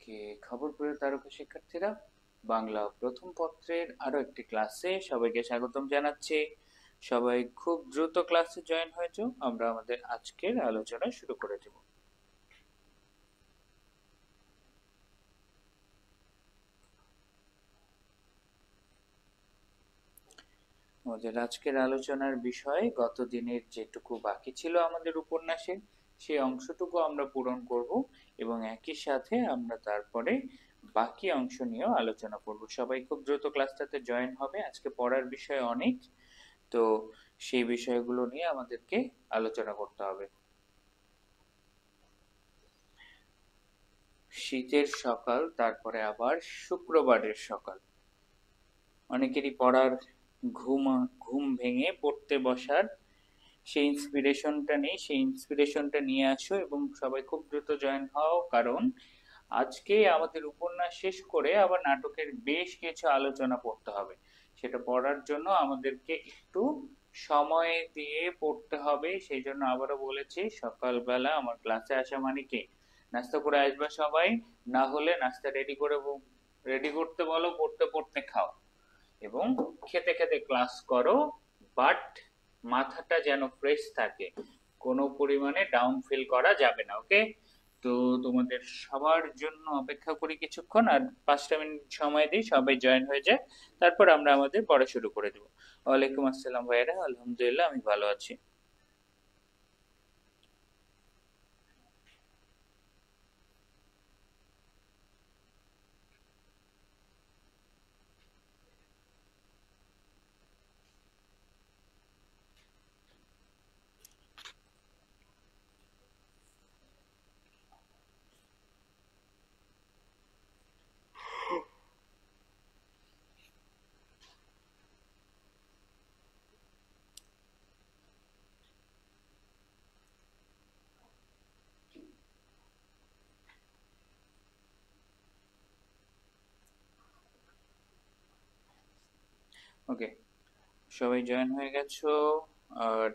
কি খবর প্রিয় তারকা শিক্ষার্থীরা, বাংলা প্রথম পত্রের আরো একটি ক্লাসে সবাইকে স্বাগতম জানাচ্ছি। সবাই খুব দ্রুত ক্লাসে জয়েন হয়েছে। আমরা আমাদের আজকের আলোচনা শুরু করে দেব। আমাদের আজকের আলোচনার বিষয় গত দিনের যেটুকু বাকি ছিল আমাদের উপন্যাসে সেই অংশটুকু আমরা পূরণ করব এবং একই সাথে আমরা তারপরে বাকি অংশ নিয়েও আলোচনা করব। সবাই খুব দ্রুত ক্লাসটাতে জয়েন হবে। আজকে পড়ার বিষয় অনেক, তো সেই বিষয়গুলো নিয়ে আমাদেরকে আলোচনা করতে হবে। শীতের সকাল, তারপরে আবার শুক্রবারের সকাল। অনেকেরই পড়ার ঘুম ঘুম ভেঙে পড়তে বসার সেই ইন্সপিরেশনটা নেই, সেই ইন্সপিরেশনটা নিয়ে আসো এবং সবাই খুব দ্রুত জয়েন হও, কারণ আজকে আমাদের উপন্যাস শেষ করে আবার নাটকের বেশ কিছু আলোচনা পড়তে হবে। সেটা পড়ার জন্য আমাদেরকে একটু সময় দিয়ে পড়তে হবে। সেই জন্য আবারও বলেছি, সকালবেলা আমার ক্লাসে আসা মানে কি নাস্তা করে আসবা সবাই, না হলে নাস্তা রেডি করতে বলো, পড়তে পড়তে খাও এবং খেতে খেতে ক্লাস করো। বাট মাথাটা যেন ফ্রেশ থাকে, কোনো পরিমাণে ডাউন ফিল করা যাবে না। ওকে? তো তোমাদের সবার জন্য অপেক্ষা করি কিছুক্ষণ, আর 5টা মিনিট সময় দিই, সবাই জয়েন হয়ে যায়, তারপর আমরা আমাদের পড়া শুরু করে দেবো। ওয়ালাইকুম আসসালাম ভাইয়েরা, আলহামদুলিল্লাহ আমি ভালো আছি। ওকে, সবাই জয়েন হয়ে গেছো। আর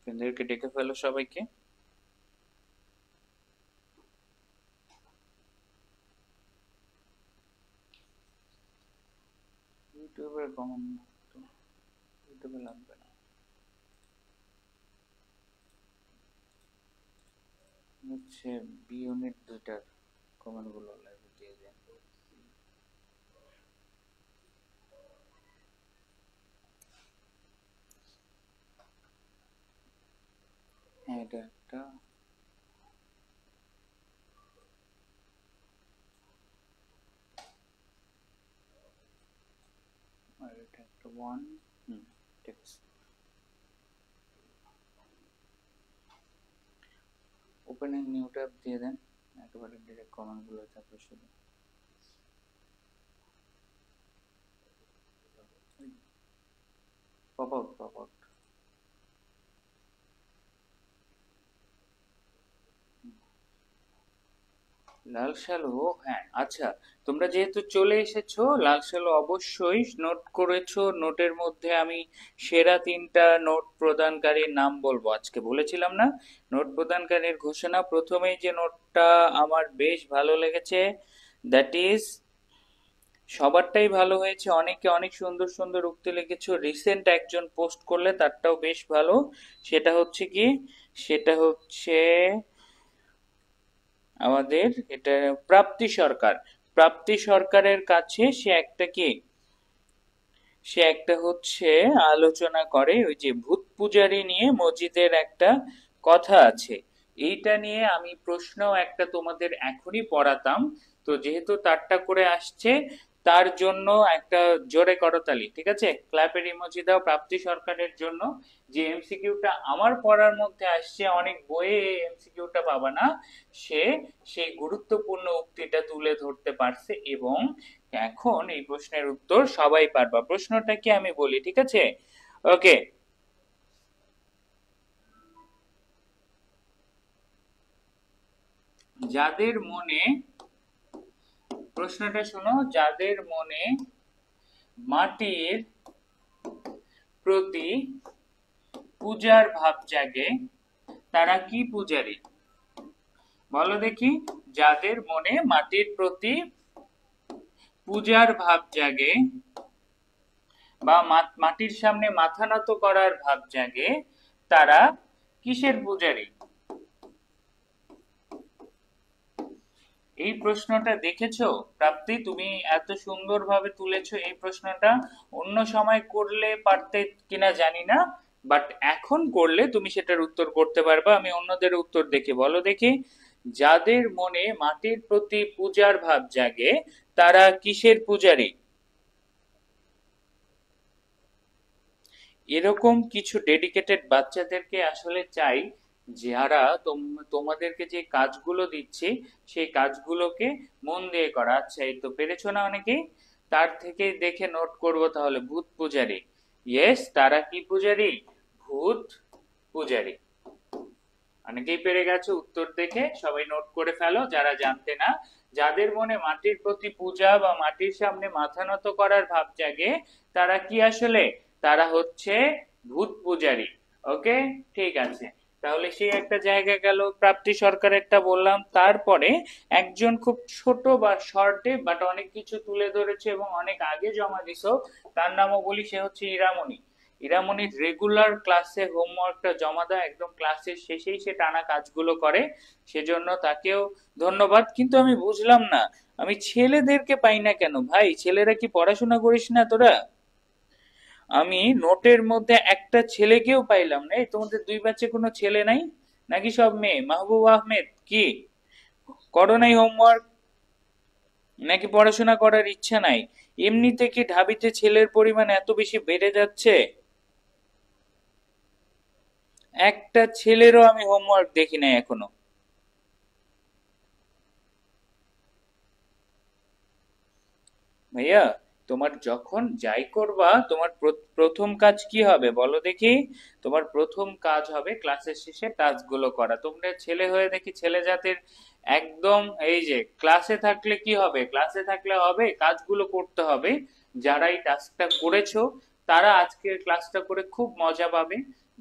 এদেরকে ডেকে ফেলো সবাইকে। ইউটিউবের কমেন্ট তো ইউটিউবে লাগবে না, হচ্ছে বি ইউনিট 2টার কমেন্ট গুলো লাইভে দিয়ে দেন। হ্যাঁ, এটা একটা, আর এটা একটা 1। হুম, ঠিক আছে। ওপেন এ নিউ ট্যাব দিয়ে দেন, একেবারে ডিরেক্ট কমেন্ট গুলো থাকবে শুধু। Pop out, pop out. লাল সালু, হ্যাঁ আচ্ছা, তোমরা যেহেতু চলে এসেছো, লাল সালু অবশ্যই নোট করেছো। নোটের মধ্যে আমি সেরা 3টা নোট প্রদানকারীর নাম বলবো। আজকে বলেছিলাম না নোট প্রদানকারীর ঘোষণা, প্রথমেই যে নোটটা আমার বেশ ভালো লেগেছে, দ্যাট ইজ, সবারটাই ভালো হয়েছে, অনেকে অনেক সুন্দর সুন্দর উক্তি লিখেছো। রিসেন্ট একজন পোস্ট করলে তারটাও বেশ ভালো। সেটা হচ্ছে কি, সেটা হচ্ছে আমাদের এটা প্রাপ্তি সরকার। প্রাপ্তি সরকারের কাছে সে একটা কি, সে একটা হচ্ছে আলোচনা করে ওই যে ভূত পূজারি নিয়ে মসজিদের একটা কথা আছে, এইটা নিয়ে আমি প্রশ্ন একটা তোমাদের এখনই পড়াতাম। তো যেহেতু তারটা করে আসছে, তার জন্য একটা জোরে করতালি, ঠিক আছে, ক্ল্যাপের ইমোজি দাও প্রাপ্তি সরকারের জন্য। যে এমসিকিউটা আমার পড়ার মধ্যে আসছে, অনেক বইয়ে এমসিকিউটা পাবা না, সে সেই গুরুত্বপূর্ণ উক্তিটা তুলে ধরতে পারছে এবং এখন এই প্রশ্নের উত্তর সবাই পারবা। প্রশ্নটা কি আমি বলি, ঠিক আছে? ওকে, যাদের মনে, প্রশ্নটা শোনো, যাদের মনে মাটির প্রতি পূজার ভাব জাগে তারা কি পূজারী? বলো দেখি, যাদের মনে মাটির প্রতি পূজার ভাব জাগে বা মাটির সামনে মাথা নত করার ভাব জাগে তারা কিসের পূজারী? এই প্রশ্নটা দেখেছো প্রাপ্তি, তুমি এত সুন্দরভাবে তুলেছো এই প্রশ্নটা। অন্য সময় করলে পারতে কিনা জানি না, বাট এখন করলে তুমি সেটার উত্তর করতে পারবা। আমি অন্যদের উত্তর দেখে, বলো দেখি, যাদের মনে মাটির প্রতি পূজার ভাব জাগে তারা কিসের পূজারী? এরকম কিছু ডেডিকেটেড বাচ্চাদেরকে আসলে চাই, যারা তোমাদেরকে যে কাজগুলো দিচ্ছে সেই কাজগুলোকে মন দিয়ে করা। আচ্ছা, এই তো পেরেছো না অনেকেই? তার থেকে দেখে নোট করব তাহলে, ভূত পূজারী। ইয়েস, তারা কি পূজারী? ভূত পূজারী। অনেকেই পেরে গেছো উত্তর দেখে, সবাই নোট করে ফেলো যারা জানতে না। যাদের মনে মাটির প্রতি পূজা বা মাটির সামনে মাথা নত করার ভাব জাগে তারা কি আসলে? তারা হচ্ছে ভূত পূজারী। ওকে, ঠিক আছে। তাহলে সেই একটা জায়গা গেল, প্রাপ্তি সরকার একটা বললাম। তারপরে একজন খুব ছোট বা শর্টে বাট অনেক কিছু তুলে ধরেছে এবং অনেক আগে জমা দিছো, তার নামও বলি, সে হচ্ছে ইরামণি। ইরামণির রেগুলার ক্লাসে হোমওয়ার্কটা জমা দেয়, একদম ক্লাসের শেষেই সে টানা কাজগুলো করে, সেজন্য তাকেও ধন্যবাদ। কিন্তু আমি বুঝলাম না, আমি ছেলেদেরকে পাই না কেন ভাই? ছেলেরা কি পড়াশোনা করিস না তোরা? আমি নোটের মধ্যে একটা ছেলেকেও পাইলাম না। এই তোমাদের দুই ব্যাচে কোনো ছেলে নাই নাকি সব মেয়ে? মাহবুব আহমেদ, কি করো নাই হোমওয়ার্ক নাকি পড়াশোনা করার ইচ্ছা নাই? এমনিতে কি ঢাবিতে ছেলের পরিমাণ এত বেশি বেড়ে যাচ্ছে? একটা ছেলেরও আমি হোমওয়ার্ক দেখি নাই এখনো। ভাইয়া, তোমার যখন যাই করবা তোমার প্রথম কাজ কি হবে বলো দেখি? তোমার প্রথম কাজ হবে ক্লাসের শেষে টাস্কগুলো করা। তোমরা ছেলে হয়ে দেখি ছেলে জাতির একদম, এই যে ক্লাসে থাকলে কি হবে, ক্লাসে থাকলে হবে কাজগুলো করতে হবে। যারা এই টাস্কটা করেছো তারা আজকের ক্লাসটা করে খুব মজা পাবে।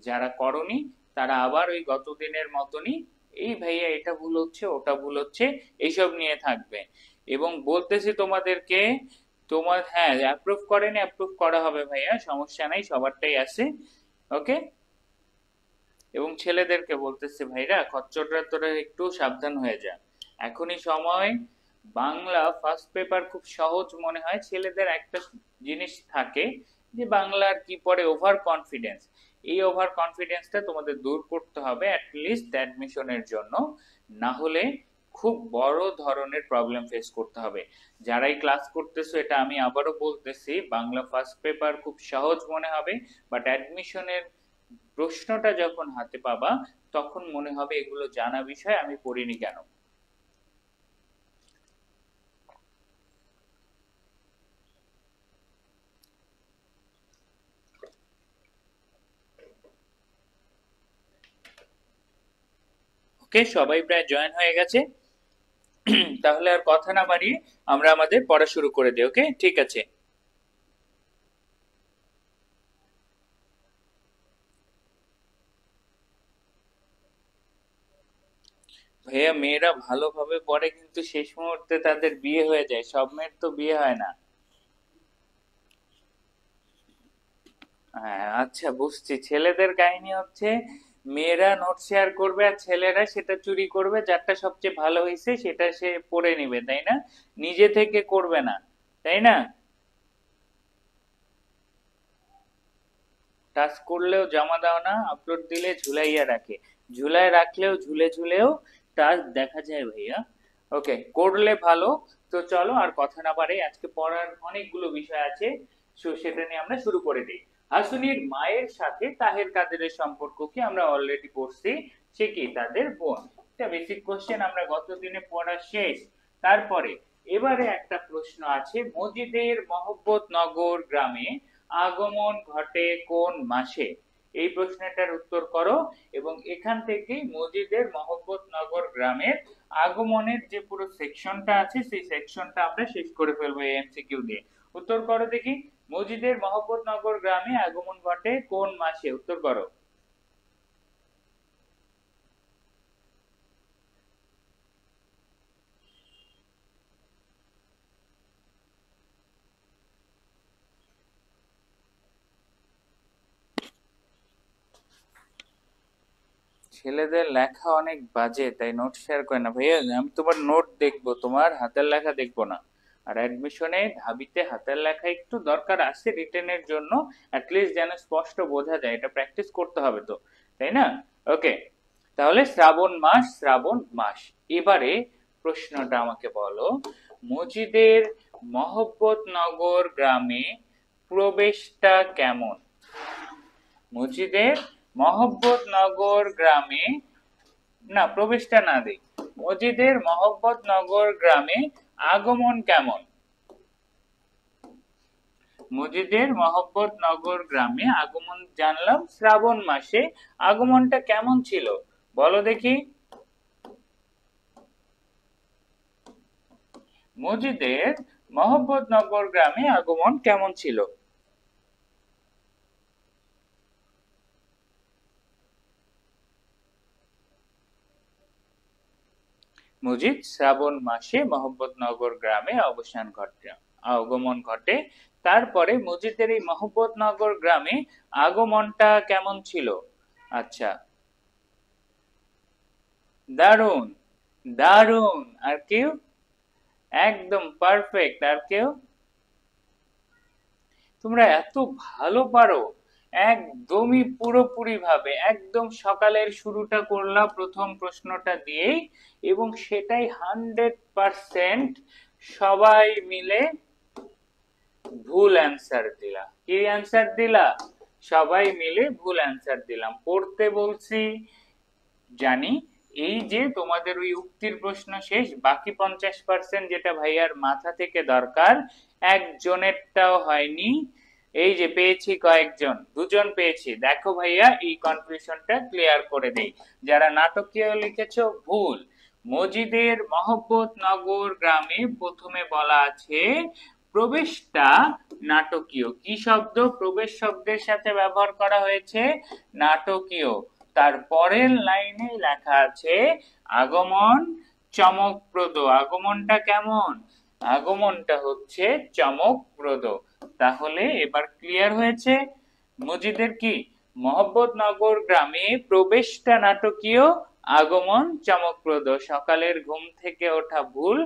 যারা করনি তারা আবার ওই গত দিনের মতনই এই ভাইয়া এটা ভুল হচ্ছে ওটা ভুল হচ্ছে এইসব নিয়ে থাকবে। এবং বলতেছি তোমাদেরকে, তোমার, হ্যাঁ, অ্যাপ্রুভ করেনি, অ্যাপ্রুভ করা হবে ভাইয়া, সমস্যা নাই, সবারটাই আছে। ওকে। এবং ছেলেদেরকে বলতেছে, ভাইরা খচ্চররা তোরা একটু সাবধান হয়ে যা, এখনই সময়। বাংলা ফার্স্ট পেপার খুব সহজ মনে হয়, ছেলেদের একটা জিনিস থাকে যে বাংলার কি পড়ে, ওভার কনফিডেন্স। এই ওভার কনফিডেন্সটা তোমাদের দূর করতে হবে অ্যাটলিস্ট অ্যাডমিশনের জন্য, না হলে খুব বড় ধরনের প্রবলেম ফেস করতে হবে। যারাই ক্লাস করতেছো, এটা আমি আবারও বলতেছি, বাংলা ফার্স্ট পেপার খুব সহজ মনে হবে, বাট অ্যাডমিশনের প্রশ্নটা যখন হাতে পাবা তখন মনে হবে এগুলো জানা বিষয়, আমি পড়িনি কেন। ওকে, সবাই প্রায় জয়েন হয়ে গেছে। তাহলে আর কথা না বাড়িয়ে আমরা আমাদের পড়া শুরু করে দিই। ওকে, ঠিক আছে। ভাইয়া, মেয়েরা ভালোভাবে পড়ে কিন্তু শেষ মুহূর্তে তাদের বিয়ে হয়ে যায়, সব মেয়ের তো বিয়ে হয় না। হ্যাঁ, আচ্ছা বুঝছি। ছেলেদের কাহিনী হচ্ছে মেয়েরা নোট শেয়ার করবে আর ছেলেরা সেটা চুরি করবে, যারটা সবচেয়ে ভালো হয়েছে সেটা সে পড়ে নিবে, তাই না? নিজে থেকে করবে না, তাই না? টাচ করলেও জমা দাও না, আপলোড দিলে ঝুলাইয়া রাখে, ঝুলায় রাখলেও ঝুলে ঝুলেও টাচ দেখা যায় ভাইয়া। ওকে, করলে ভালো। তো চলো আর কথা না বাড়ে, আজকে পড়ার অনেকগুলো বিষয় আছে, সেটা নিয়ে আমরা শুরু করে দিই। হাসুনির মায়ের সাথে তাহের কাদেরের সম্পর্ক কি আমরা অলরেডি পড়ছি, সে কি তাদের বোন। এটা বেসিক কোশ্চেন, আমরা গত দিনে পড়া শেষ। তারপরে এবারে একটা প্রশ্ন আছে, মজিদের মহব্বত নগর গ্রামে আগমন ঘটে কোন মাসে? এই প্রশ্নটার উত্তর করো এবং এখান থেকে মজিদের মহব্বতনগর গ্রামের আগমনের যে পুরো সেকশনটা আছে সেই সেকশনটা আমরা শেষ করে ফেলবো এই এমসিকিউ দিয়ে। উত্তর করো দেখি, মজিদের মহব্বতনগর গ্রামে আগমন ঘটে কোন মাসে? উত্তর করো। ছেলেদের লেখা অনেক বাজে, তাই নোট শেয়ার করে না ভাইয়া। আমি তোমার নোট দেখবো, তোমার হাতের লেখা দেখবো না। আর অ্যাডমিশনে ঢাবিতে হাতের লেখা একটু দরকার আছে রিটেনের জন্য, অ্যাটলিস্ট যেন স্পষ্ট বোঝা যায়, এটা প্র্যাকটিস করতে হবে তো, তাই না? ওকে, তাহলে শ্রাবণ মাস, শ্রাবণ মাস। এবারে প্রশ্নটা আমাকে বলো, মজিদের মহব্বতনগর গ্রামে প্রবেশটা কেমন? মজিদের মহব্বতনগর গ্রামে, না প্রবেশটা না দেই, মজিদের মহব্বতনগর গ্রামে আগমন কেমন? মজিদের মহব্বতনগর গ্রামে আগমন জানলাম শ্রাবণ মাসে, আগমনটা কেমন ছিল বলো দেখি। মজিদের মহব্বতনগর গ্রামে আগমন কেমন ছিল? মজিদ শ্রাবণ মাসে মহব্বতনগর গ্রামে আগমন ঘটে। তারপরে মজিদের এই মহব্বতনগর গ্রামে আগমনটা কেমন ছিল? আচ্ছা, দারুণ, দারুণ। আর কেউ? একদম পারফেক্ট। আর কেউ? তোমরা এত ভালো পারো, একদমই পুরোপুরি ভাবে একদম সকালের শুরুটা করলাম প্রথম প্রশ্নটা দিয়েই, এবং সেটাই 100% সবাই মিলে ভুল অ্যান্সার দিলা। কি অ্যান্সার দিলা? সবাই মিলে ভুল অ্যান্সার দিলাম। পড়তে বলছি জানি, এই যে তোমাদের ওই উক্তির প্রশ্ন শেষ, বাকি 50% যেটা ভাইয়ার মাথা থেকে দরকার একজনেরটাও হয়নি। এই যে পেয়েছি কয়েকজন, দুজন পেয়েছি। দেখো ভাইয়া এই কনফিউশনটা ক্লিয়ার করে দেই। যারা নাটকীয় লিখেছো ভুল। মজিদের মহব্বতনগর গ্রামে প্রথমে বলা আছে প্রবেশটা নাটকীয়। কি শব্দ প্রবেশ শব্দের সাথে ব্যবহার করা হয়েছে? নাটকীয়। তার পরের লাইনে লেখা আছে আগমন চমকপ্রদ। আগমনটা কেমন? আগমনটা হচ্ছে চমকপ্রদ। তাহলে এবার ক্লিয়ার হয়েছে মজিদের কি মহব্বতনগর গ্রামে প্রবেশটা নাটকীয়, আগমন চমকপ্রদ। সকালের ঘুম থেকে ওঠা ভুল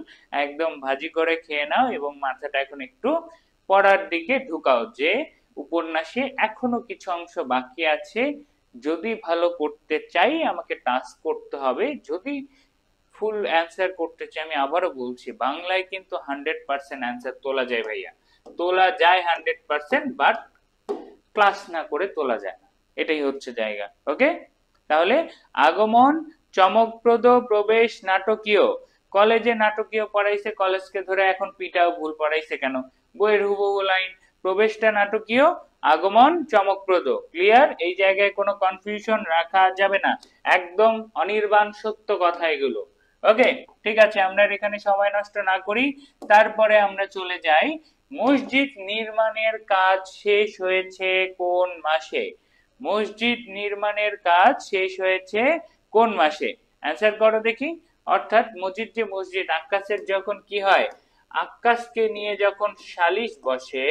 একদম ভাজি করে খেয়ে নাও এবং মাথাটা এখন একটু পড়ার দিকে ঢুকাও, যে উপন্যাসে এখনো কিছু অংশ বাকি আছে। যদি ভালো করতে চাই আমাকে টাস্ক করতে হবে, যদি ফুল অ্যান্সার করতে চাই, আমি আবারও বলছি বাংলায় কিন্তু 100% অ্যান্সার তোলা যায় ভাইয়া, তোলা যায় 100%, বাট ক্লাস না করে তোলা যায় না, এটাই হচ্ছে জায়গা। ওকে, তাহলে আগমন চমকপ্রদ, প্রবেশ নাটকীয়। কলেজে নাটকীয় পড়াইছে, কলেজকে ধরে এখন পিটাও ভুল পড়াইছে কেন? বইয়ের হুবহু লাইন, প্রবেশটা নাটকীয়, আগমন চমকপ্রদ। ক্লিয়ার? এই জায়গায় কোনো কনফিউশন রাখা যাবে না, একদম অনির্বাণ সত্য কথা এগুলো। ওকে, ঠিক আছে, আমরা এখানে সময় নষ্ট না করি, তারপরে আমরা চলে যাই মসজিদ নির্মাণের কাজ শেষ হয়েছে কোন মাসে? মসজিদ নির্মাণের কাজ শেষ হয়েছে কোন মাসে? অ্যান্সার করো দেখি। অর্থাৎ মসজিদ, যে মসজিদ আক্কাসের যখন কি হয়, আক্কাসকে নিয়ে যখন সালিশ বসে,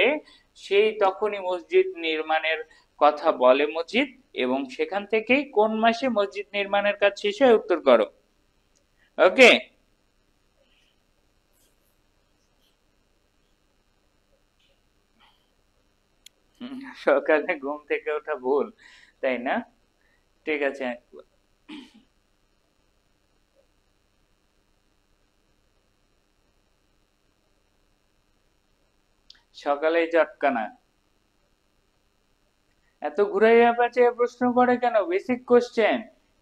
সেই তখনই মসজিদ নির্মাণের কথা বলে মসজিদ, এবং সেখান থেকেই কোন মাসে মসজিদ নির্মাণের কাজ শেষ হয় উত্তর করো। ওকে, সকালে ঘুম থেকে ওঠা ভুল, তাই না? ঠিক আছে, সকালেই চটকানা। এত ঘুরাইয়া পেঁচিয়ে প্রশ্ন করে কেন? Basic question.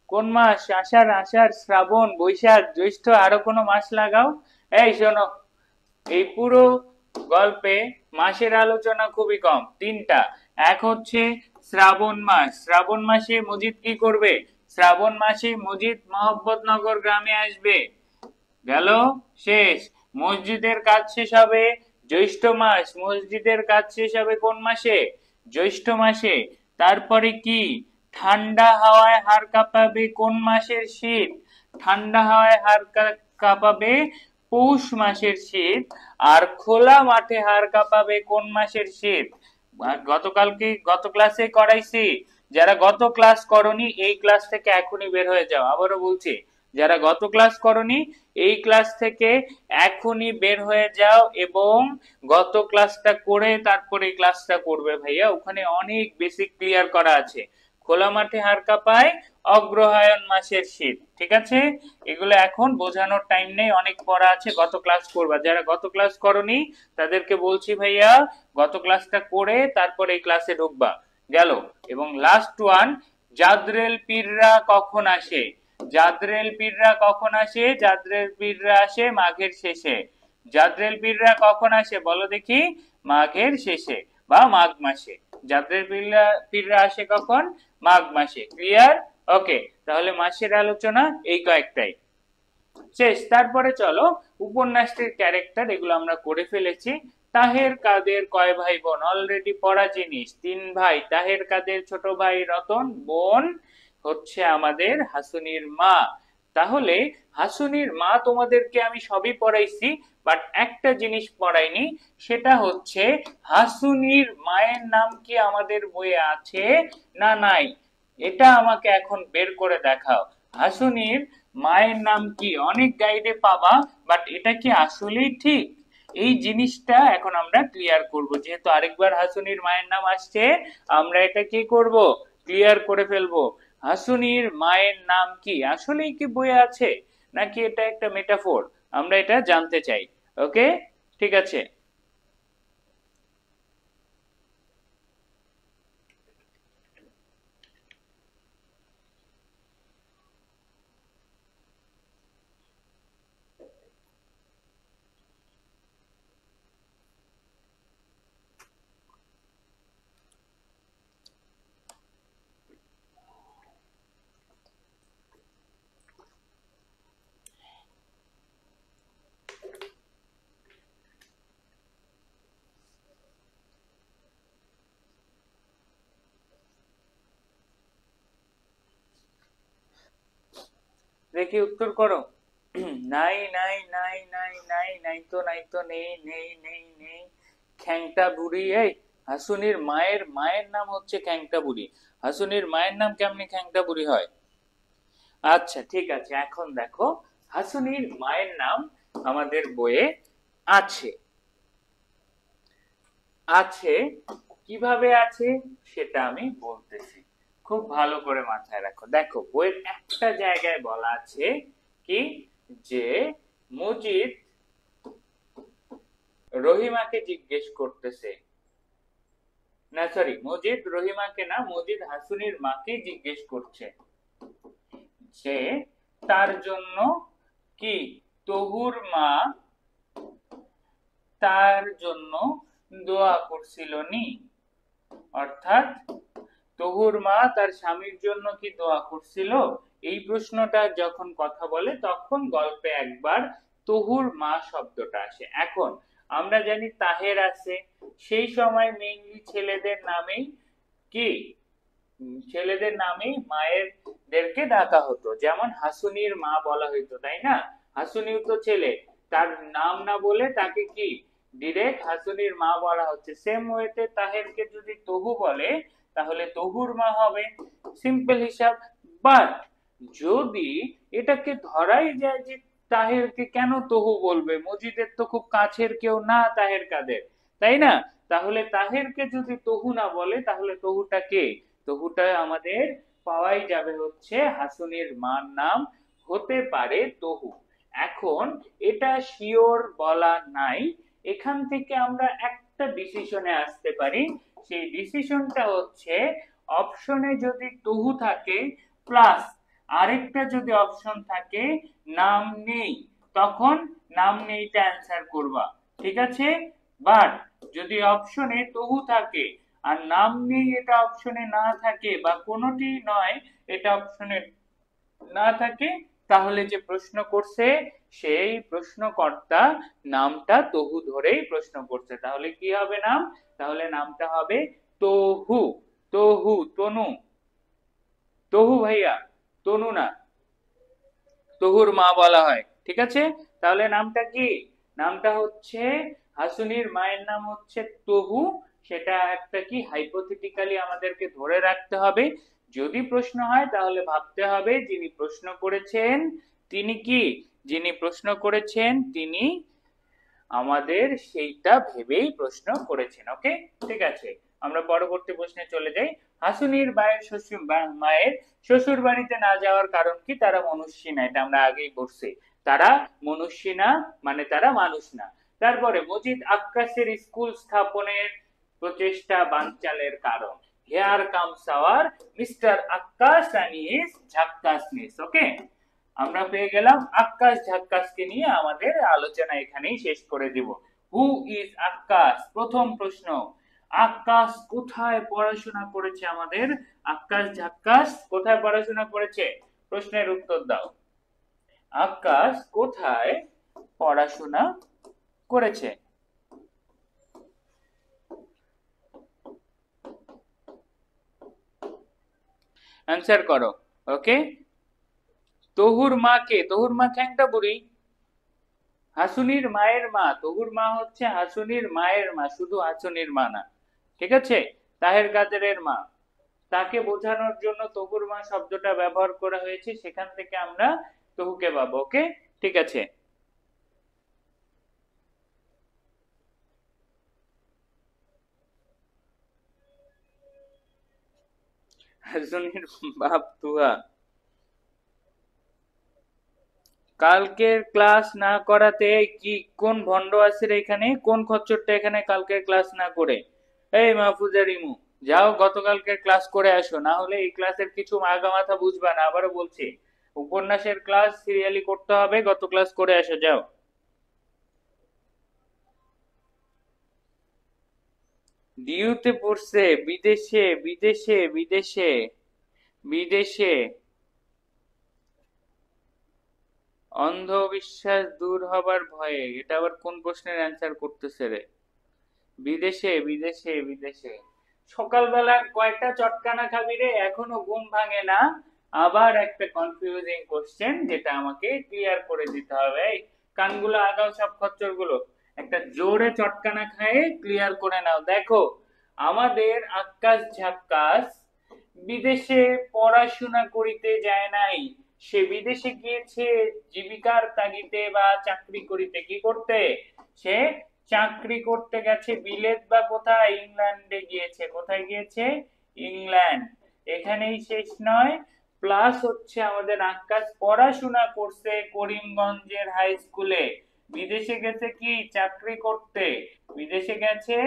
কোন মাস? আষাঢ়, আষাঢ়, শ্রাবণ, বৈশাখ, জ্যৈষ্ঠ, আরো কোনো মাস লাগাও। এই শোনো, এই পুরো গল্পে মাসের আলোচনা খুবই কম, তিনটা। এক হচ্ছে শ্রাবণ মাস, শ্রাবণ মাসে মজিদ কি করবে? শ্রাবণ মাসে মজিদ মহব্বতনগর গ্রামে আসবে, গেল, শেষ। মসজিদের কাজ শেষ হবে জ্যৈষ্ঠ মাস, মসজিদের কাজ শেষ হবে কোন মাসে? জ্যৈষ্ঠ মাসে। তারপরে কি? ঠান্ডা হাওয়ায় হাড় কাঁপাবে কোন মাসের শীত? ঠান্ডা হাওয়ায় হাড় কাঁপাবে পৌষ মাসের শীত। আর খোলা মাঠে হাড় কাঁপাবে কোন মাসের শীত? গত ক্লাসে করাইছি, যারা গত ক্লাস করনি এই ক্লাস থেকে এখনই বের হয়ে যাও। আবারও বলছি, যারা গত ক্লাস করনি এই ক্লাস থেকে এখনই বের হয়ে যাও এবং গত ক্লাসটা করে তারপরে এই ক্লাসটা করবে ভাইয়া, ওখানে অনেক বেসিক ক্লিয়ার করা আছে। খোলা মাঠে হাড় কাঁপায় অগ্রহায়ণ মাসের শীত, ঠিক আছে? এগুলো এখন বোঝানোর টাইম নেই, অনেক পড়া আছে, গত ক্লাস করবা। যারা গত ক্লাস করনি তাদেরকে বলছি ভাইয়া গত ক্লাসটা করে তারপরে এই ক্লাসে ঢুকবা, গেল। এবং লাস্ট ওয়ান, জাদ্রেল পীররা কখন আসে? জাদ্রেল পীররা কখন আসে? জাদ্রেল পীররা আসে মাঘের শেষে। জাদ্রেল পীররা কখন আসে বলো দেখি? মাঘের শেষে বা মাঘ মাসে। জাদ্রেল পীররা আসে কখন? মাঘ মাসে। ক্লিয়ার? ওকে, তাহলে মাসের আলোচনা এই কয়েকটাই শেষ। তারপরে চলো উপন্যাসটির ক্যারেক্টার, এগুলো আমরা করে ফেলেছি। তাহের কাদের কয় ভাই বোন? অলরেডি পড়া জিনিস, তিন ভাই। তাহের কাদের ছোট ভাই রতন, বোন হচ্ছে আমাদের হাসুনির মা। তাহলে হাসুনির মা তোমাদেরকে আমি সবই পড়াইছি, বাট একটা জিনিস পড়াইনি, সেটা হচ্ছে হাসুনির মায়ের নাম কি আমাদের বইয়ে আছে না নাই? এটা আমাকে এখন বের করে দেখাও। হাসুনির মায়ের নাম কি? অনেক গাইডে পাবা, বাট এটা কি আসলেই ঠিক? এই জিনিসটা এখন আমরা ক্লিয়ার করব, যেহেতু আরেকবার হাসুনির মায়ের নাম আসছে, আমরা এটা কি করব? ক্লিয়ার করে ফেলবো। হাসুনির মায়ের নাম কি আসলেই কি বইয়ে আছে নাকি এটা একটা মেটাফোর, আমরা এটা জানতে চাই। ওকে, ঠিক আছে। দেখি উত্তর করো। নাই নাই নাই নাই নাই নাই তো নাই তো নেই নেই নেই নেই। খ্যাংটা বুড়ি, এই হাসুনির মায়ের মায়ের নাম হচ্ছে খ্যাংটা বুড়ি, হাসুনির মায়ের নাম কেমনি খ্যাংটা বুড়ি হয়? আচ্ছা ঠিক আছে, এখন দেখো হাসুনির মায়ের নাম আমাদের বইয়ে আছে। আছে, কিভাবে আছে সেটা আমি বলতেছি, খুব ভালো করে মাথায় রাখো। দেখো বইয়ের একটা জায়গায় বলা আছে কি, যে মজিদ রহিমাকে জিজ্ঞেস করতেছে, না সরি, মজিদ রহিমাকে না, মজিদ হাসুনির মাকে জিজ্ঞেস করছে যে তার জন্য কি তহুর মা তার জন্য দোয়া করছিল নি? অর্থাৎ তহুর মা তার স্বামীর জন্য কি দোয়া করছিল? এই প্রশ্নটা যখন কথা বলে তখন গল্পে একবার তহুর মা শব্দটা আসে। এখন আমরা জানি তাহের আছে, সেই সময় মেইনলি ছেলেদের নামেই কি, ছেলেদের নামেই মায়েরদেরকে ডাকা হতো, যেমন হাসুনির মা বলা হইতো, তাই না? হাসুনিও তো ছেলে, তার নাম না বলে তাকে কি ডিরেক্ট হাসুনির মা বলা হচ্ছে। সেম ওয়েতে তাহেরকে যদি তহু বলে তাহলে তহুর মা হবে, সিম্পল হিসাব। বাট যদি এটাকে ধরাই যায় যে তাহেরকে কেন তহু বলবে, মজিদের তো খুব কাছের কেউ না তাহের কাদের, তাই না? তাহলে তাহেরকে যদি তহু না বলে তাহলে তহুটা কে? তহুটা আমাদের পাওয়াই যাবে হচ্ছে হাসুনির মার নাম হতে পারে তহু। এখন এটা শিওর বলা নাই, এখান থেকে আমরা একটা ডিসিশনে আসতে পারি। সেই ডিসিশনটা হচ্ছে অপশনে যদি তহু থাকে প্লাস আরেকটা যদি অপশন থাকে নাম নেই, তখন নাম নেইটা অ্যান্সার করবা, ঠিক আছে? বাট যদি অপশনে তহু থাকে আর নাম নেই, এটা অপশনে না থাকে, বা কোনোটি নয় এটা অপশনে না থাকে, তাহলে যে প্রশ্ন করছে সেই প্রশ্নকর্তা নামটা তহু ধরেই প্রশ্ন করছে। তাহলে কি হবে নাম? তাহলে নামটা হবে তহু। তহু, তনু। তহু ভাইয়া, তনু না, তহুর মা বলা হয়, ঠিক আছে? তাহলে নামটা কি? নামটা হচ্ছে, হাসুনির মায়ের নাম হচ্ছে তহু। সেটা একটা কি হাইপোথেটিক্যালি আমাদেরকে ধরে রাখতে হবে। যদি প্রশ্ন হয় তাহলে ভাবতে হবে যিনি প্রশ্ন করেছেন তিনি কি, যিনি প্রশ্ন করেছেন তিনি আমাদের সেইটা ভেবেই প্রশ্ন করেছেন। ওকে, ঠিক আছে, আমরা পরবর্তী প্রশ্নে চলে যাই। হাসুনির মায়ের শ্বশুর বাড়িতে না যাওয়ার কারণ কি? তারা মনুষ্যী না, এটা আমরা আগেই পড়ছি। তারা মনুষ্যী না মানে তারা মানুষ না। তারপরে মজিদ আক্কাসের স্কুল স্থাপনের প্রচেষ্টা বানচালের কারণ। Here comes our mister Akkas and his jhakkasness. Okay, আমরা পেয়ে গেলাম আক্কাস ঝাক্কাসকে নিয়ে আমাদের আলোচনা এখানেই শেষ করে দিব। Who is Akkas? প্রথম প্রশ্ন, আক্কাস কোথায় পড়াশোনা করেছে? আমাদের আক্কাস ঝাক্কাস কোথায় পড়াশোনা করেছে? প্রশ্নের উত্তর দাও। আক্কাস কোথায় পড়াশোনা করেছে? অ্যান্সার করো। ওকে, তহুর মা কে? তহুর মা খ্যাংটা বুড়ি, হাসুনির মায়ের মা। তহুর মা হচ্ছে হাসুনির মায়ের মা, শুধু হাসুনির মা না, ঠিক আছে? তাহের কাদেরের মা। তাকে বোঝানোর জন্য তহুর মা শব্দটা ব্যবহার করা হয়েছে, সেখান থেকে আমরা তহুকে পাবো। ওকে, ঠিক আছে। হাসুনির বাপ তুহা। কালকের ক্লাস না করাতে কি কোন ভন্ড আছে রে এখানে? কোন খচ্চরটা এখানে কালকের ক্লাস না করে? এই মাহফুজা রিমু, যাও গতকালকের ক্লাস করে আসো, না হলে এই ক্লাসের কিছু আগা মাথা বুঝবা না। আবারও বলছি, উপন্যাসের ক্লাস সিরিয়ালি করতে হবে, গত ক্লাস করে আসো, যাও। ডিউতে পড়ছে? বিদেশে, বিদেশে, বিদেশে, বিদেশে। অন্ধবিশ্বাস দূর হবার ভয়ে, এটা আবার কোন প্রশ্নের অ্যান্সার করতেছে রে? বিদেশে, বিদেশে, বিদেশে। সকালবেলা কয়টা চটকানা খাবি রে, এখনো ঘুম ভাঙে না? আবার একটা কনফিউজিং কোশ্চেন যেটা আমাকে ক্লিয়ার করে দিতে হবে। এই কানগুলো আগাও, সব খচ্চর গুলো, একটা জোরে চটকানা খায়ে ক্লিয়ার করে নাও। দেখো, আমাদের আক্কাস ঝাক্কাস বিদেশে পড়াশোনা করিতে যায় নাই, সে বিদেশে গিয়েছে জীবিকার তাগিদে বা চাকরি করিতে। কি করতে? সে চাকরি করতে গেছে। বিলেত বা কোথায়? ইংল্যান্ডে গিয়েছে। কোথায় গিয়েছে? ইংল্যান্ড। এখানেই শেষ নয়, প্লাস হচ্ছে আমাদের আক্কাস পড়াশোনা করছে করিমগঞ্জের হাই স্কুলে। বিদেশে গেছে কি? চাকরি করতে। বিদেশে গেছে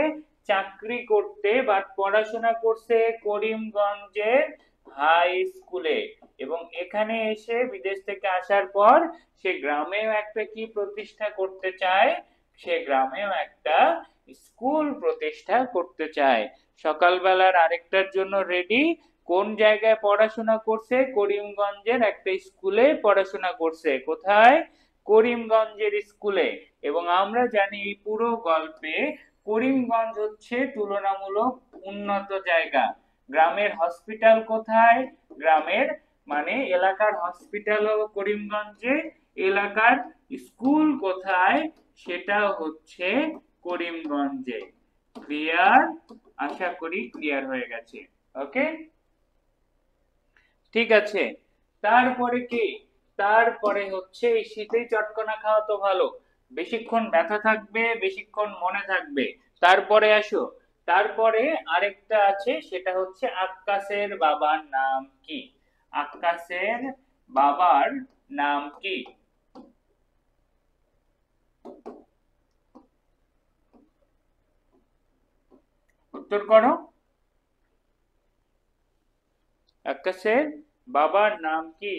চাকরি করতে, বাট পড়াশোনা করছে করিমগঞ্জের হাই স্কুলে। এবং এখানে এসে বিদেশ থেকে আসার পর সে গ্রামেও একটা কি প্রতিষ্ঠা করতে চায়? সে গ্রামেও একটা স্কুল প্রতিষ্ঠা করতে চায়। সকালবেলার আরেকটার জন্য রেডি। কোন জায়গায় পড়াশোনা করছে? করিমগঞ্জের একটা স্কুলে পড়াশোনা করছে। কোথায়? করিমগঞ্জের স্কুলে। এবং আমরা জানি এই পুরো গল্পে করিমগঞ্জ হচ্ছে তুলনামূলক উন্নত জায়গা। গ্রামের হসপিটাল কোথায়? গ্রামের মানে এলাকার হসপিটাল হলো করিমগঞ্জে। এলাকার স্কুল কোথায়? সেটা হচ্ছে করিমগঞ্জে। ক্লিয়ার? আশা করি ক্লিয়ার হয়ে গেছে। ওকে, ঠিক আছে। তারপরে কি? তারপরে হচ্ছে এই শীতেই চটকনা খাওয়া তো ভালো, বেশিক্ষণ ব্যথা থাকবে, বেশিক্ষণ মনে থাকবে। তারপরে আসো, তারপরে আরেকটা আছে, সেটা হচ্ছে আক্কাসের বাবার নাম কি? আক্কাসের বাবার নাম কি? উত্তর করো। আক্কাসের বাবার নাম কি?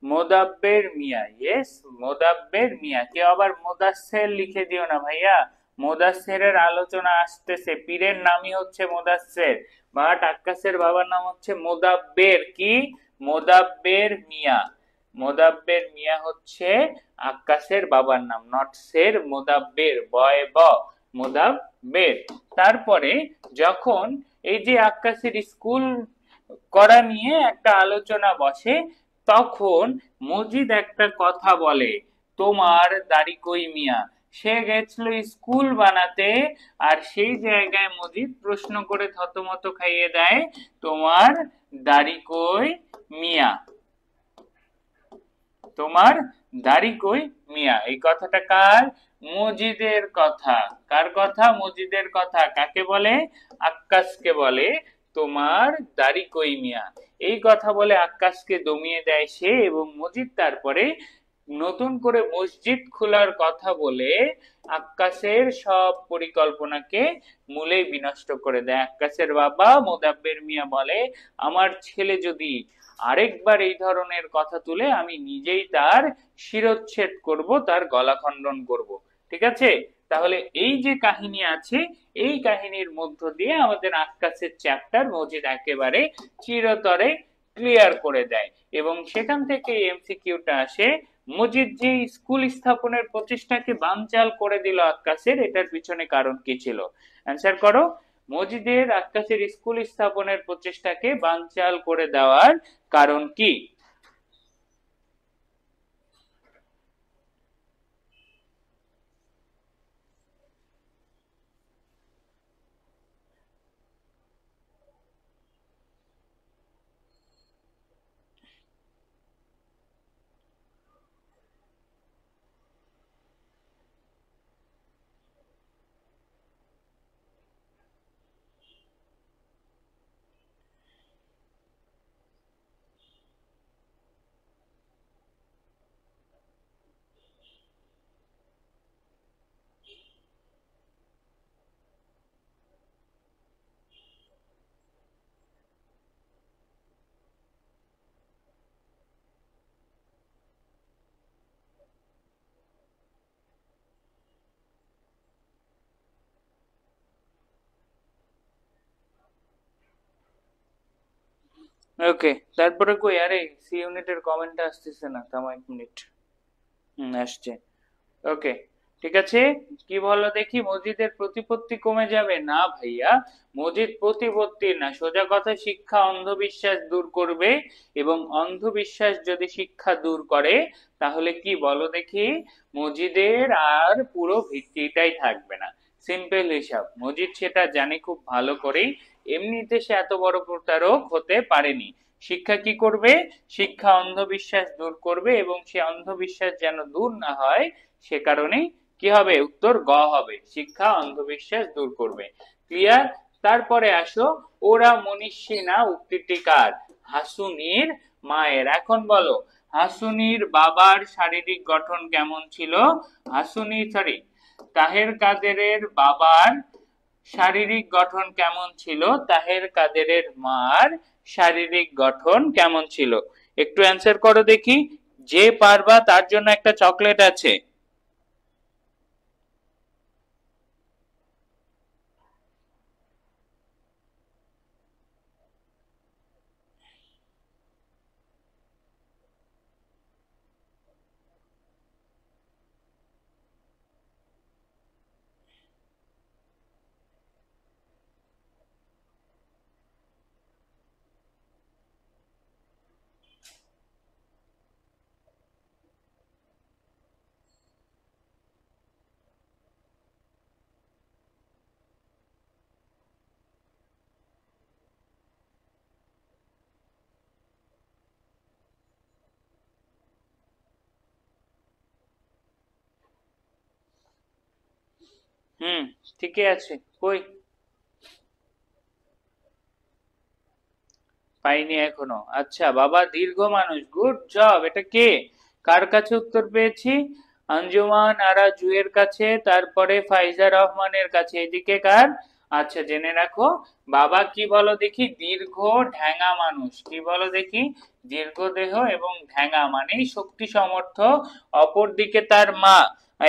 মোদাব্বের মিয়া, ইয়েস মোদাব্বের মিয়া। কেউ আবার মোদাসের লিখে দিও না ভাইয়া, মোদাসেরের আলোচনা আসতেছে, পীরের নামই হচ্ছে মোদাসের, বাট আক্কাসের বাবার নাম হচ্ছে মোদাব্বের। কি? মোদাব্বের মিয়া। মোদাব্বের মিয়া হচ্ছে আক্কাসের বাবার নাম, নট সের, মোদাব্বের, বয় ব, মোদাব্বের। তারপরে যখন এই যে আক্কাসের স্কুল করা নিয়ে একটা আলোচনা বসে, তখন মজিদ একটা কথা বলে, তোমার দাড়ি কই মিয়া। সে গেছিল স্কুল বানাতে, আর সেই জায়গায় মজিদ প্রশ্ন করে থতমত খাইয়ে দেয়, তোমার দাড়ি কই মিয়া, তোমার দাড়ি কই মিয়া। এই কথাটা কার? মজিদের কথা। কার কথা? মজিদের কথা। কাকে বলে? আক্কাসকে বলে তোমার দাড়ি কই মিয়া। এই কথা বলে আক্কাসকে দমিয়ে দেয় সে, এবং মজিদ তারপরে নতুন করে মসজিদ খোলার কথা বলে আক্কাসের সব পরিকল্পনাকে মূলেই বিনষ্ট করে দেয়। আক্কাসের বাবা মোদাব্বের মিয়া বলে, আমার ছেলে যদি আরেকবার এই ধরনের কথা তুলে, আমি নিজেই তার শিরচ্ছেদ করব, তার গলা খণ্ডন করব। ঠিক আছে? তাহলে এই যে কাহিনী আছে, এই কাহিনীর মধ্য দিয়ে আমাদের আক্কাসের চ্যাপ্টার মজিদ একেবারে চিরতরে ক্লিয়ার করে দেয়, এবং সেখান থেকে এমসিকিউটা আসে, মজিদ যে স্কুল স্থাপনের প্রচেষ্টাকে বানচাল করে দিল আক্কাসের, এটার পিছনে কারণ কি ছিল? অ্যান্সার করো। মজিদের আক্কাসের স্কুল স্থাপনের প্রচেষ্টাকে বানচাল করে দেওয়ার কারণ কি? ওকে, তারপরে কই? আরে সি ইউনিটের কমেন্টটা আসতেছে না, থামো 1 মিনিট। আসছে। ওকে, ঠিক আছে। কি বলো দেখি, মসজিদের প্রতিপত্তি কমে যাবে? না ভাইয়া, মসজিদ প্রতিপত্তি না, সোজা কথা, শিক্ষা অন্ধবিশ্বাস দূর করবে, এবং অন্ধবিশ্বাস যদি শিক্ষা দূর করে, তাহলে কি বলো দেখি, মসজিদের আর পুরো ভিত্তিটাই থাকবে না। সিম্পল হিসাব, মসজিদ সেটা জানে খুব ভালো করেই, এমনিতে সে এত বড় প্রতারক হতে পারেনি। শিক্ষা কি করবে? শিক্ষা অন্ধবিশ্বাস দূর করবে, এবং সে অন্ধবিশ্বাস যেন দূর না হয়, সে কারণেই কি হবে? উত্তর গ হবে, শিক্ষা অন্ধবিশ্বাস দূর করবে। ক্লিয়ার? তারপরে আসো, ওরা মনীষী না উক্তিটি কার? হাসুনির মায়ের। এখন বলো, হাসুনির বাবার শারীরিক গঠন কেমন ছিল? তাহের কাদেরের বাবার শারীরিক গঠন কেমন ছিল? তাহের কাদেরের মার শারীরিক গঠন কেমন ছিল? একটু অ্যান্সার করো দেখি, যে পারবা তার জন্য একটা চকলেট আছে। ঠিকই আছে। কই? পাইনি এখনো। আচ্ছা বাবা দীর্ঘ মানুষ, গুড জব। এটা কে, কার কাছে উত্তর পেয়েছি? আঞ্জুমান আরা জুয়ের কাছে, তারপরে ফাইজা রহমানের কাছে। এদিকে কার? আচ্ছা, জেনে রাখো। বাবা কি বলো দেখি? দীর্ঘ ঢ্যাঙা মানুষ। কি বলো দেখি? দীর্ঘ দেহ এবং ঢ্যাঙা মানেই শক্তি সমর্থ। অপরদিকে তার মা,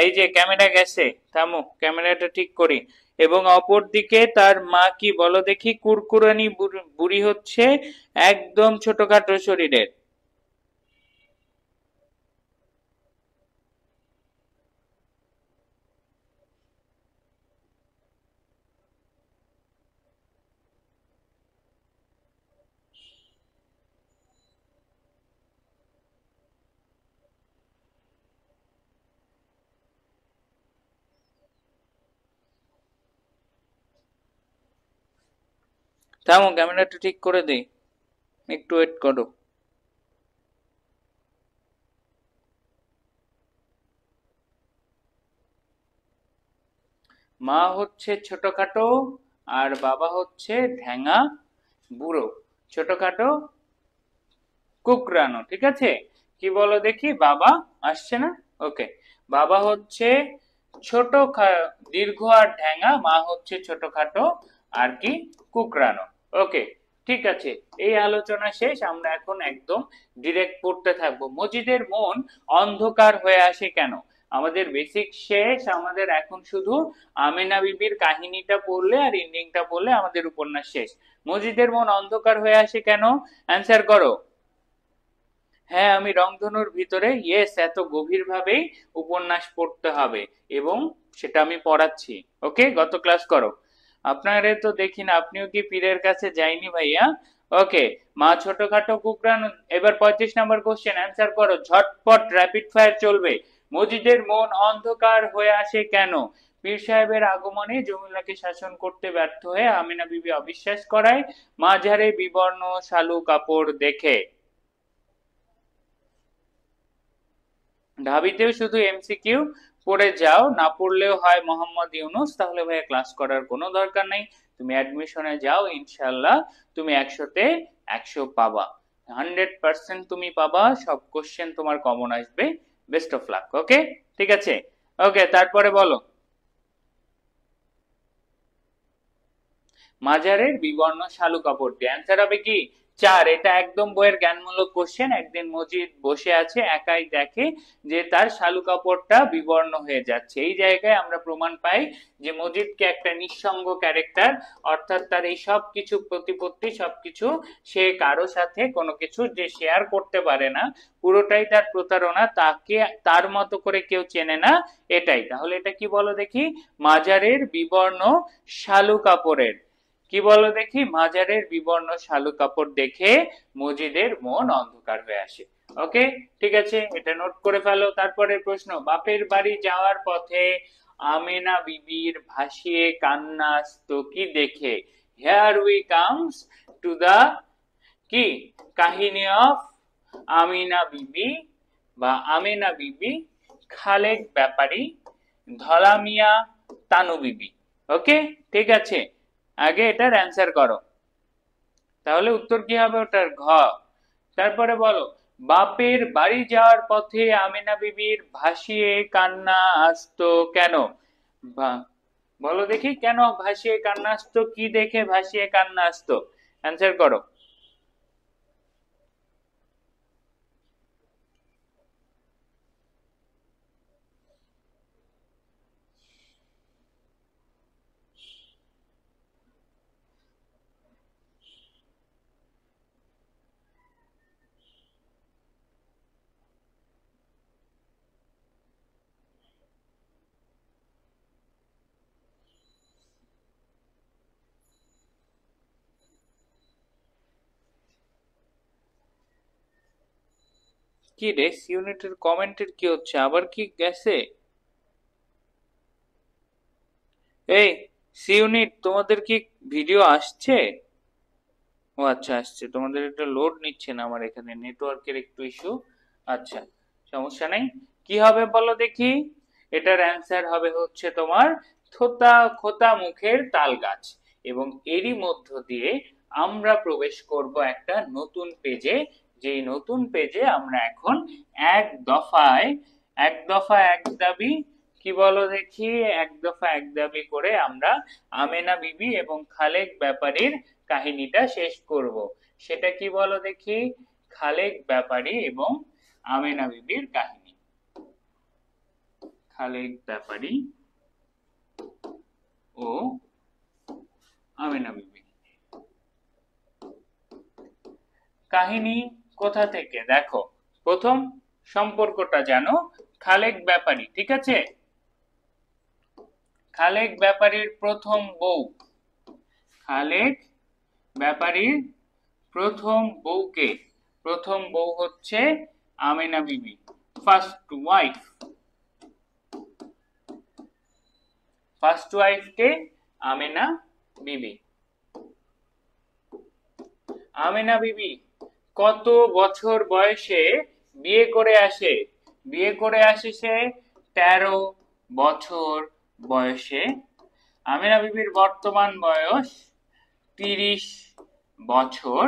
এই যে ক্যামেরা গেছে, থামো, ক্যামেরাটা ঠিক করি। এবং অপরদিকে তার মা কি বলো দেখি? কুরকুরানি বুড়ি হচ্ছে, একদম ছোটখাটো শরীরের। থামো, ক্যামেরাটা ঠিক করে দেই, একটু ওয়েট করো। মা হচ্ছে ছোটখাটো, আর বাবা হচ্ছে ঢ্যাঙা বুড়ো, ছোটখাটো কুকরানো, ঠিক আছে? কি বলো দেখি? বাবা আসছে না? ওকে। বাবা হচ্ছে ছোট দীর্ঘ আর ঢ্যাঙা, মা হচ্ছে ছোটখাটো আর কি কুকরানো। ওকে, ঠিক আছে। এই আলোচনা শেষ, আমরা এখন একদম ডিরেক্ট পড়তে থাকবো। মজিদের মন অন্ধকার হয়ে আসে কেন? আমাদের বেসিক শেষ, আমাদের এখন শুধু আমেনা বিবির কাহিনীটা পড়লে আর এন্ডিংটা পড়লে আমাদের উপন্যাস শেষ। মজিদের মন অন্ধকার হয়ে আসে কেন? অ্যান্সার করো। হ্যাঁ, আমি রংধনুর ভিতরে, ইয়েস, এত গভীর ভাবেই উপন্যাস পড়তে হবে এবং সেটা আমি পড়াচ্ছি। ওকে, গত ক্লাস করো। আপনারে তো দেখি না, আপনিও কি পীরের কাছে যায়নি ভাইয়া? ওকে, মা ছোটখাটো কুকরান। এবার 35 নম্বর কোশ্চেন, অ্যান্সার করো ঝটপট, র্যাপিড ফায়ার চলবে। মজিদের মন অন্ধকার হয়ে আসে কেন? পীর সাহেবের আগমনে জমিলাকে শাসন করতে ব্যর্থ হয়ে আমিনা বিবি অবিশ্বাস করায়, মাঝারে বিবর্ণ শালু কাপড় দেখে। ঢাবিতেও শুধু এমসিকিউ পড়ে যাও, না পড়লেও হয় মোহাম্মদ ইউনুস, তাহলে ভাইয়া ক্লাস করার কোনো দরকার নেই। তুমি অ্যাডমিশনে যাও, ইনশাল্লাহ তুমি 100-তে 100 পাবা, 100% তুমি পাবা, সব কোশ্চেন তোমার কমন আসবে। Best of luck. ওকে, ঠিক আছে। ওকে, তারপরে বলো। মাজারের বিবর্ণ শালু কাপড় দিয়ে, অ্যান্সার হবে কি 4। এটা একদম বইয়ের জ্ঞানমূলক কোশ্চেন। একদিন মজিদ বসে আছে, একাই দেখে যে তার শালু কাপড়টা বিবর্ণ হয়ে যাচ্ছে। এই জায়গায় আমরা প্রমাণ পাই যে মজিদকে একটা নিঃসঙ্গ ক্যারেক্টার, অর্থাৎ তার এই সব কিছু প্রতিপত্তি, সবকিছু সে কারো সাথে কোনো কিছু যে শেয়ার করতে পারে না, পুরোটাই তার প্রতারণা, তাকে তার মতো করে কেউ চেনে না, এটাই। তাহলে এটা কি বলো দেখি? মাজারের বিবর্ণ শালু কাপড়ের। কি বলো দেখি? মাজারের বিবর্ণ শালু কাপড় দেখে মজিদের মন অন্ধকার হয়ে আসে। ওকে, ঠিক আছে, এটা নোট করে ফেলো। তারপরে প্রশ্ন, বাপের বাড়ি যাওয়ার পথে আমেনা বিবির ভাসিয়ে কান্না আসতো কি দেখে? Here we comes to the কি কাহিনী অফ আমিনা বিবি বা আমেনা বিবি, খালেক ব্যাপারী, ধলা মিয়া, তানু বিবি। ওকে, ঠিক আছে, আগে এটার অ্যান্সার করো। তাহলে উত্তর কি হবে ওটার? ঘ। তারপরে বলো, বাপের বাড়ি যাওয়ার পথে আমিনা বিবির ভাসিয়ে কান্না আসতো কেন? বলো দেখি, কেন ভাসিয়ে কান্না আসতো? কি দেখে ভাসিয়ে কান্না আসতো? অ্যান্সার করো। কি রে, ইউনিটের কমেন্টের কি হচ্ছে? আবার কি গেছে? এই সি ইউনিট, তোমাদের কি ভিডিও আসছে? ও আচ্ছা, আসছে। তোমাদের এটা লোড নিচ্ছে না, আমার এখানে নেটওয়ার্কের একটু ইস্যু। আচ্ছা, সমস্যা নেই। কি হবে বলো দেখি? এটার অ্যান্সার হবে হচ্ছে তোমার থোতা খোতা মুখের তাল গাছ। এবং এরই মধ্য দিয়ে আমরা প্রবেশ করব একটা নতুন পেজে, যেই নতুন পেজে আমরা এখন এক দফায় এক দফা এক দাবি কি বলো দেখি, এক দফা এক দাবি করে আমরা আমেনা বিবি এবং খালেক ব্যাপারীর কাহিনীটা শেষ করব। সেটা কি বলো দেখি, খালেক ব্যাপারী এবং আমেনা বিবির কাহিনী। খালেক ব্যাপারী ও আমেনা বিবি। কাহিনী কোথা থেকে দেখো, প্রথম সম্পর্কটা জানো, খালেক ব্যাপারী, ঠিক আছে, খালেক ব্যাপারীর প্রথম বউ, খালেক ব্যাপারীর প্রথম বউকে, প্রথম বউ হচ্ছে আমেনা বিবি, ফার্স্ট ওয়াইফ। ফার্স্ট ওয়াইফ কে, আমেনা বিবি। আমেনা বিবি কত বছর বয়সে বিয়ে করে আসে, বিয়ে করে আসে সে 13 বছর বয়সে। আমেনা বিবির বর্তমান বয়স 30 বছর।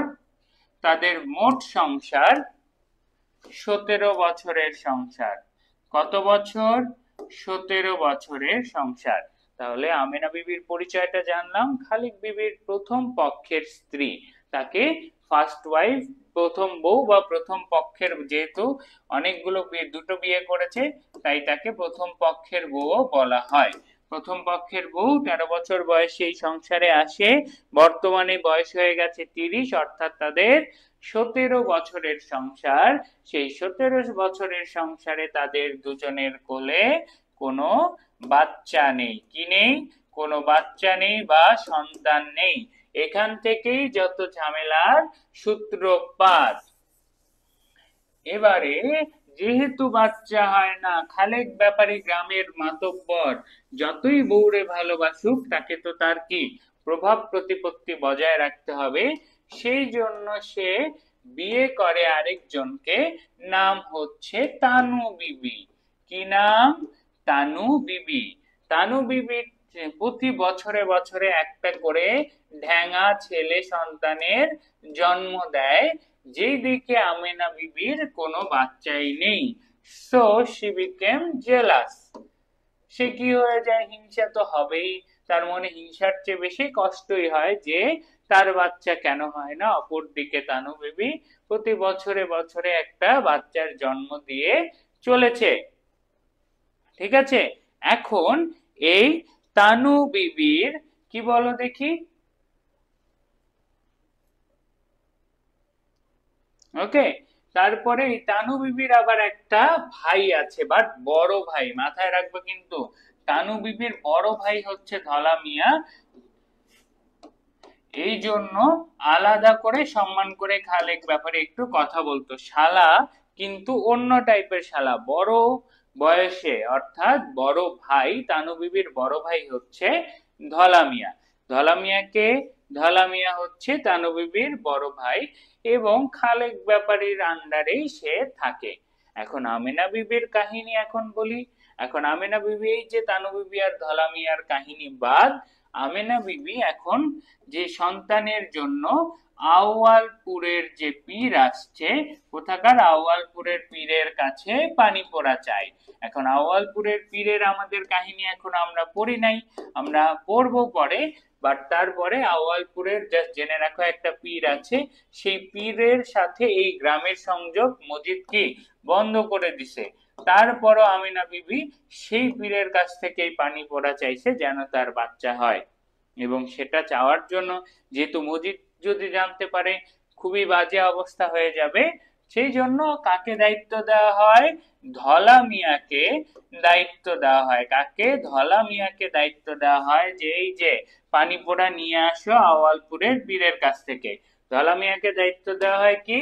তাদের মোট সংসার 17 বছরের সংসার। কত বছর? 17 বছরের সংসার। তাহলে আমেনা বিবির পরিচয়টা জানলাম, খালেক বিবির প্রথম পক্ষের স্ত্রী, তাকে ফার্স্ট ওয়াইফ, প্রথম বউ বা প্রথম পক্ষের, যেহেতু অনেকগুলো বিয়ে, দুটো বিয়ে করেছে তাই তাকে প্রথম পক্ষের বউও বলা হয়। প্রথম পক্ষের বউ 13 বছর বয়সে এই সংসারে আসে, বর্তমানে বয়স হয়ে গেছে 30, অর্থাৎ তাদের 17 বছরের সংসার। সেই 17 বছরের সংসারে তাদের দুজনের কোলে কোনো বাচ্চা নেই। কি নেই? কোনো বাচ্চা নেই বা সন্তান নেই। এখান থেকেই যত ঝামেলার সূত্রপাত। এবারে যেহেতু বাচ্চা হয় না, খালেক ব্যাপারী গ্রামের মাতব্বর, যতই বউরে ভালোবাসুক তাকে তো তার কি প্রভাব প্রতিপত্তি বজায় রাখতে হবে, সেই জন্য সে বিয়ে করে আরেকজনকে, নাম হচ্ছে তানু বিবি। কি নাম? তানু বিবি। তানু বিবি প্রতি বছরে বছরে একটা করে ঢ্যাঙা ছেলে সন্তানের জন্ম দেয়, যেই দিকে আমেনা বিবির কোনো বাচ্চাই নেই। So she became jealous. সে কি হয়ে যায়? হিংসা তো হবেই, তার মনে হিংসার চেয়ে বেশি কষ্টই হয় যে তার বাচ্চা কেন হয় না। অপরদিকে তানু বিবি প্রতি বছরে বছরে একটা বাচ্চার জন্ম দিয়ে চলেছে, ঠিক আছে। এখন এই তানু বিবির কি বলো দেখি, ওকে, তারপরে এই তানু বিবির আবার একটা ভাই আছে, বাট বড় ভাই, মাথায় রাখবে কিন্তু, তানু বিবির বড় ভাই হচ্ছে ধলা মিয়া। এই জন্য আলাদা করে সম্মান করে খালেক ব্যাপারে একটু কথা বলতো। শালা কিন্তু অন্য টাইপের শালা, বড় বয়সে, অর্থাৎ বড় ভাই, তানু বিবির বড় ভাই হচ্ছে ধলা মিয়া। ধলা মিয়াকে, ধলা মিয়া হচ্ছে তানু বিবির বড় ভাই এবং খালেক ব্যাপারীর আন্ডারেই সে থাকে। এখন আমেনা বিবির কাহিনী এখন বলি। এখন আমেনা বিবি, এই যে তানু বিবি আর ধলা মিয়ার কাহিনী বাদ, আমেনা বিবি এখন যে সন্তানের জন্য আউয়ালপুরের যে পীর আসছে, কোথাকার আউয়ালপুরের পীরের কাছে পানি পোড়া চাই। এখন আউয়ালপুরের পীরের আমাদের কাহিনী এখন আমরা পড়ি নাই, আমরা পড়বো পরে, বাট তারপরে আউয়ালপুরের জাস্ট জেনে রাখো একটা পীর আছে, সেই পীরের সাথে এই গ্রামের সংযোগ মজিদ কি বন্ধ করে দিছে। তারপরও আমিনা বিবি সেই পীরের কাছ থেকেই পানি পোড়া চাইছে যেন তার বাচ্চা হয়, এবং সেটা চাওয়ার জন্য, যেহেতু মজিদ যদি জানতে পারে খুবই বাজে অবস্থা হয়ে যাবে, সেই জন্য কাকে দায়িত্ব দেওয়া হয়? ধলা মিয়াকে দায়িত্ব দেওয়া হয়। কাকে? ধলা মিয়াকে দায়িত্ব দেওয়া হয় যে এই যে পানি পোড়া নিয়ে আসো আওয়ালপুরের পীরের কাছ থেকে। ধলা মিয়াকে দায়িত্ব দেওয়া হয় কি?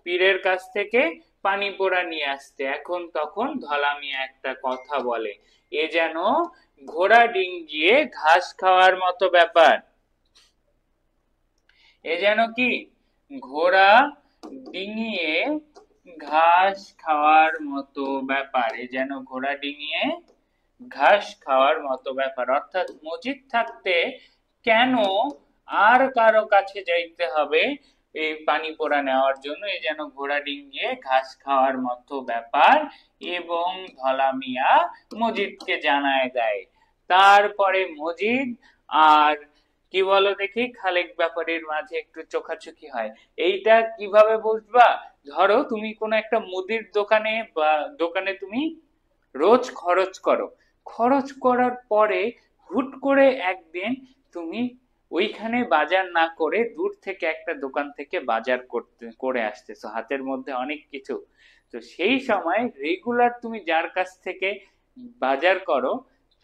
পীরের কাছ থেকে পানি পোড়া নিয়ে আসতে। এখন তখন ধলা মিয়া একটা কথা বলে, এ যেন ঘোড়া ডিঙ্গিয়ে ঘাস খাওয়ার মতো ব্যাপার। এ যেন কি? ঘোড়া ডিঙিয়ে ঘাস খাওয়ার মতো ব্যাপার। এ যেন ঘোড়া ডিঙিয়ে ঘাস খাওয়ার মতো ব্যাপার। অর্থাৎ মজিদ থাকতে কেন আর কারো কাছে যাইতে হবে? এই পানি পোড়া নেওয়ার জন্য, এই যেন ঘোড়া ডিঙ্গিয়ে ঘাস খাওয়ার মতো ব্যাপার। এবং ধলা মিয়া মজিদকে জানায় দেয়। তারপরে মজিদ আর কি বলো দেখি, খালেক ব্যাপারীর মাঝে একটু চোখাচোখি হয়। এইটা কিভাবে বুঝবা? ধরো তুমি কোনো একটা মুদির দোকানে বা দোকানে তুমি রোজ খরচ করো, খরচ করার পরে হুট করে একদিন তুমি ওইখানে বাজার না করে দূর থেকে একটা দোকান থেকে বাজার করে আসতেছো, হাতের মধ্যে অনেক কিছু। তো সেই সময় রেগুলার তুমি যার কাছ থেকে বাজার করো,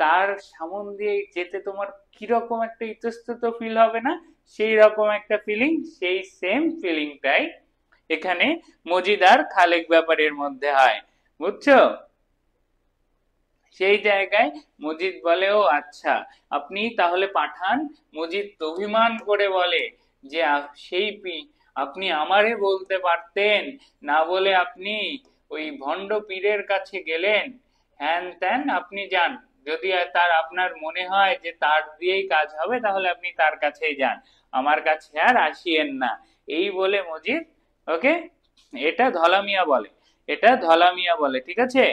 তার সামন দিয়ে যেতে তোমার কিরকম একটা ইতস্তত ফিল হবে না? সেই রকম একটা ফিলিং, সেই সেম ফিলিংটাই এখানে মজিদার খালেক ব্যাপারের মধ্যে হয়। বুঝছো? সেই জায়গায় মজিদ বলে, ও আচ্ছা, আপনি তাহলে পাঠান। মজিদ অভিমান করে বলে যে আপনি আমারে বলতে পারতেন, না বলে আপনি ওই ভণ্ড পীরের কাছে গেলেন, হ্যান ত্যান, আপনি যান। যদি তার আপনার মনে হয় যে তার দিয়েই কাজ হবে, তাহলে আপনি তার কাছেই যান, আমার কাছে আর আসিয়েন না। এই বলে মজিদ, ওকে, এটা ধলামিয়া বলে, এটা ধলামিয়া বলে, ঠিক আছে?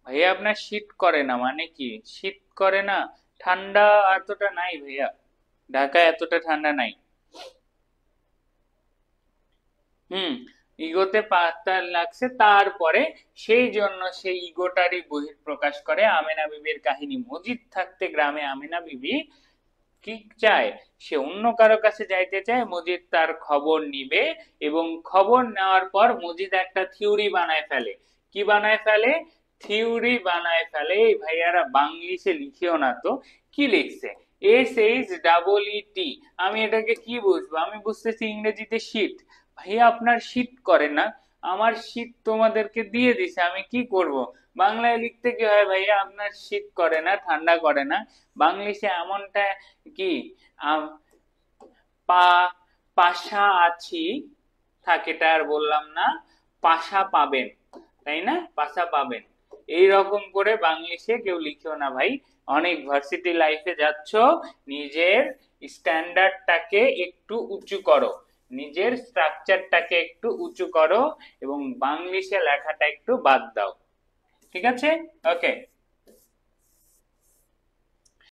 ভাইয়া আপনার শীত করে না মানে কি? শীত করে না? ঠান্ডা এতটা নাই ভাইয়া, ঢাকায় এতটা ঠান্ডা নাই। হুম, ইগোতে পাতা লাগছে, তারপরে সেই জন্য সেই ইগোটারই বহিঃপ্রকাশ করে আমেনা বিবির কাহিনী। মজিদ থাকতে গ্রামে আমেনা বিবি কি চায়? সে অন্য কারো কাছে যাইতে চায়, মজিদ তার খবর নিবে। এবং খবর নেওয়ার পর মজিদ একটা থিওরি বানায় ফেলে। কি বানায় ফেলে? থিওরি বানায় ফেলে। এই ভাইয়ারা বাংলিশে লিখিও না তো, কি লিখছে? SHEET। আমি এটাকে কি বুঝবো? আমি বুঝতেছি ইংরেজিতে শীত। ভাইয়া আপনার শীত করে না? আমার শীত তোমাদেরকে দিয়ে দিছে, আমি কি করব? বাংলায় লিখতে কি হয় ভাইয়া? আপনার শীত করে না, ঠান্ডা করে না। বাংলিশে এমনটা কি, আম, পা পাশা আছি, থাকেটা আর বললাম না, পাশা পাবেন, তাই না? পাশা পাবেন। এই রকম করে বাংলিশে কেউ লিখেও না ভাই। অনেক ভার্সিটি লাইফে যাচ্ছ, নিজের স্ট্যান্ডার্ডটাকে একটু উঁচু করো, নিজের স্ট্রাকচারটাকে একটু উঁচু করো, এবং বাংলিশে লেখাটা একটু বাদ দাও, ঠিক আছে? ওকে।